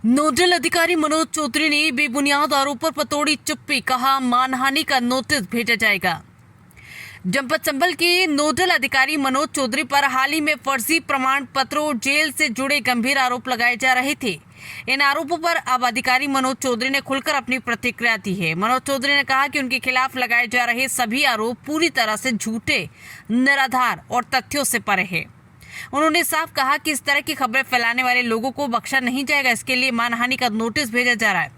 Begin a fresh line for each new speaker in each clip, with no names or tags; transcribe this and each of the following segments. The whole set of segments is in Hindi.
नोडल अधिकारी मनोज चौधरी ने बेबुनियाद आरोपों पर तोड़ी चुप्पी, कहा मानहानि का नोटिस भेजा जाएगा। जनपद संभल के नोडल अधिकारी मनोज चौधरी पर हाल ही में फर्जी प्रमाण पत्रों और जेल से जुड़े गंभीर आरोप लगाए जा रहे थे। इन आरोपों पर अब अधिकारी मनोज चौधरी ने खुलकर अपनी प्रतिक्रिया दी है। मनोज चौधरी ने कहा कि उनके खिलाफ लगाए जा रहे सभी आरोप पूरी तरह से झूठे, निराधार और तथ्यों से परे हैं। उन्होंने साफ कहा कि इस तरह की खबरें फैलाने वाले लोगों को बख्शा नहीं जाएगा। इसके लिए मानहानि का नोटिस भेजा जा रहा है।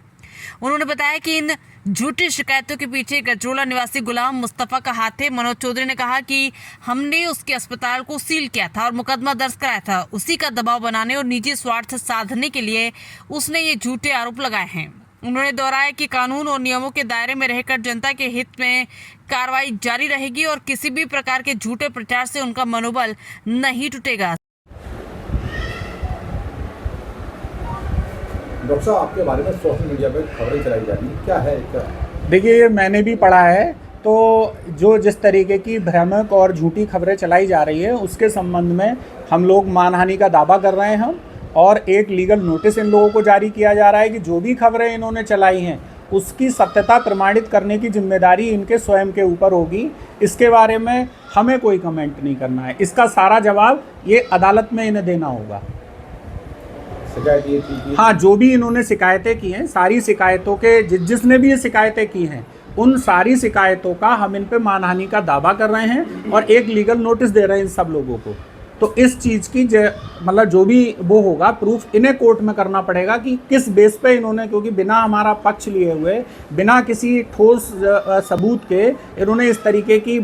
उन्होंने बताया कि इन झूठी शिकायतों के पीछे गजरोला निवासी गुलाम मुस्तफा का हाथ है। मनोज चौधरी ने कहा कि हमने उसके अस्पताल को सील किया था और मुकदमा दर्ज कराया था। उसी का दबाव बनाने और निजी स्वार्थ साधने के लिए उसने ये झूठे आरोप लगाए हैं। उन्होंने दोहराया कि कानून और नियमों के दायरे में रहकर जनता के हित में कार्रवाई जारी रहेगी और किसी भी प्रकार के झूठे प्रचार से उनका मनोबल नहीं टूटेगा।
डॉक्टर साहब, आपके बारे में सोशल मीडिया पर खबरें चलाई जा रही हैं, क्या है इसका?
देखिए, ये मैंने भी पढ़ा है। तो जो जिस तरीके की भ्रामक और झूठी खबरें चलाई जा रही है उसके संबंध में हम लोग मानहानि का दावा कर रहे हैं और एक लीगल नोटिस इन लोगों को जारी किया जा रहा है कि जो भी खबरें इन्होंने चलाई हैं उसकी सत्यता प्रमाणित करने की जिम्मेदारी इनके स्वयं के ऊपर होगी। इसके बारे में हमें कोई कमेंट नहीं करना है। इसका सारा जवाब ये अदालत में इन्हें देना होगा।
शिकायत ये थी कि
हाँ, जो भी इन्होंने शिकायतें की हैं, सारी शिकायतों के जिसने भी ये शिकायतें की हैं उन सारी शिकायतों का हम इन पे मानहानि का दावा कर रहे हैं और एक लीगल नोटिस दे रहे हैं इन सब लोगों को। तो इस चीज़ की मतलब जो भी वो होगा प्रूफ इन्हें कोर्ट में करना पड़ेगा कि किस बेस पे इन्होंने, क्योंकि बिना हमारा पक्ष लिए हुए, बिना किसी ठोस सबूत के इन्होंने इस तरीके की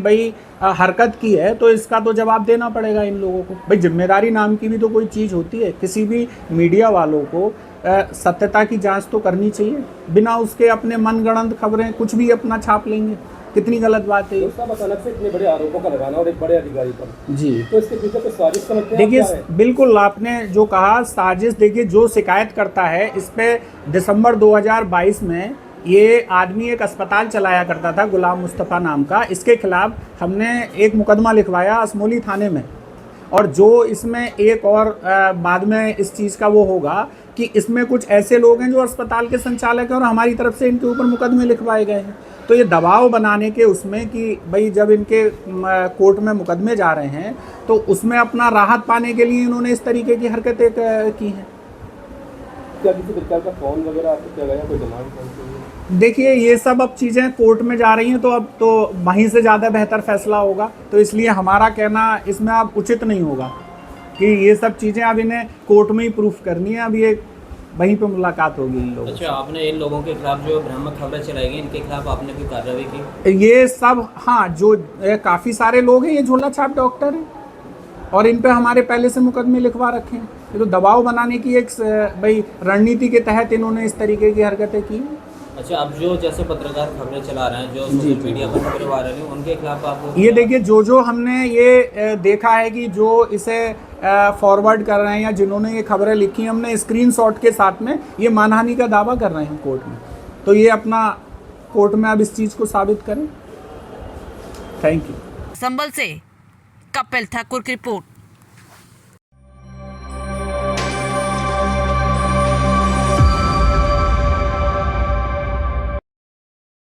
हरकत की है। तो इसका तो जवाब देना पड़ेगा इन लोगों को। जिम्मेदारी नाम की भी तो कोई चीज़ होती है। किसी भी मीडिया वालों को सत्यता की जांच तो करनी चाहिए। बिना उसके अपने मनगढ़ंत खबरें कुछ भी अपना छाप लेंगे, कितनी गलत बात है।
सब अचानक से इतने बड़े आरोपों का लगाना और एक बड़े अधिकारी पर
जी,
तो इसके पीछे कोई साजिश समझते हैं?
देखिए, बिल्कुल आपने जो कहा साजिश, देखिए जो शिकायत करता है इस पे दिसंबर 2022 में ये आदमी एक अस्पताल चलाया करता था, गुलाम मुस्तफ़ा नाम का। इसके खिलाफ हमने एक मुकदमा लिखवाया असमोली थाने में। और जो इसमें एक और बाद में इस चीज़ का वो होगा कि इसमें कुछ ऐसे लोग हैं जो अस्पताल के संचालक हैं और हमारी तरफ से इनके ऊपर मुकदमे लिखवाए गए हैं। तो ये दबाव बनाने के उसमें कि भाई जब इनके कोर्ट में मुकदमे जा रहे हैं तो उसमें अपना राहत पाने के लिए इन्होंने इस तरीके की हरकतें की हैं।
क्या किसी प्रकार का फोन वगैरह आपको किया गया, कोई डिमांड?
देखिए, ये सब अब चीज़ें कोर्ट में जा रही हैं तो अब तो वहीं से ज़्यादा बेहतर फैसला होगा। तो इसलिए हमारा कहना इसमें अब उचित नहीं होगा कि ये सब चीज़ें अब इन्हें कोर्ट में ही प्रूफ करनी है। अब ये वहीं पे मुलाकात होगी इन लोगों से।
अच्छा, आपने इन लोगों के खिलाफ जो भ्रामक खबरें चलाई गई इनके खिलाफ आपने कोई कार्रवाई की?
ये सब, हाँ, जो काफ़ी सारे लोग हैं, ये झोला छाप डॉक्टर हैं और इन पे हमारे पहले से मुकदमे लिखवा रखे हैं। ये तो दबाव बनाने की एक रणनीति के तहत इन्होंने इस तरीके की हरकतें की।
अच्छा, अब जो जैसे पत्रकार खबरें चला रहे हैं, जो सोशल मीडिया पर खबरें वायरल हैं, उनके खिलाफ आप
ये देखिए, जो हमने ये देखा है कि जो इसे फॉरवर्ड कर रहे हैं या जिन्होंने ये खबरें लिखी, हमने स्क्रीनशॉट के साथ में ये मानहानि का दावा कर रहे हैं कोर्ट में। तो ये अपना कोर्ट में अब इस चीज़ को साबित करें। Thank you.
संभल से कपिल ठाकुर की रिपोर्ट।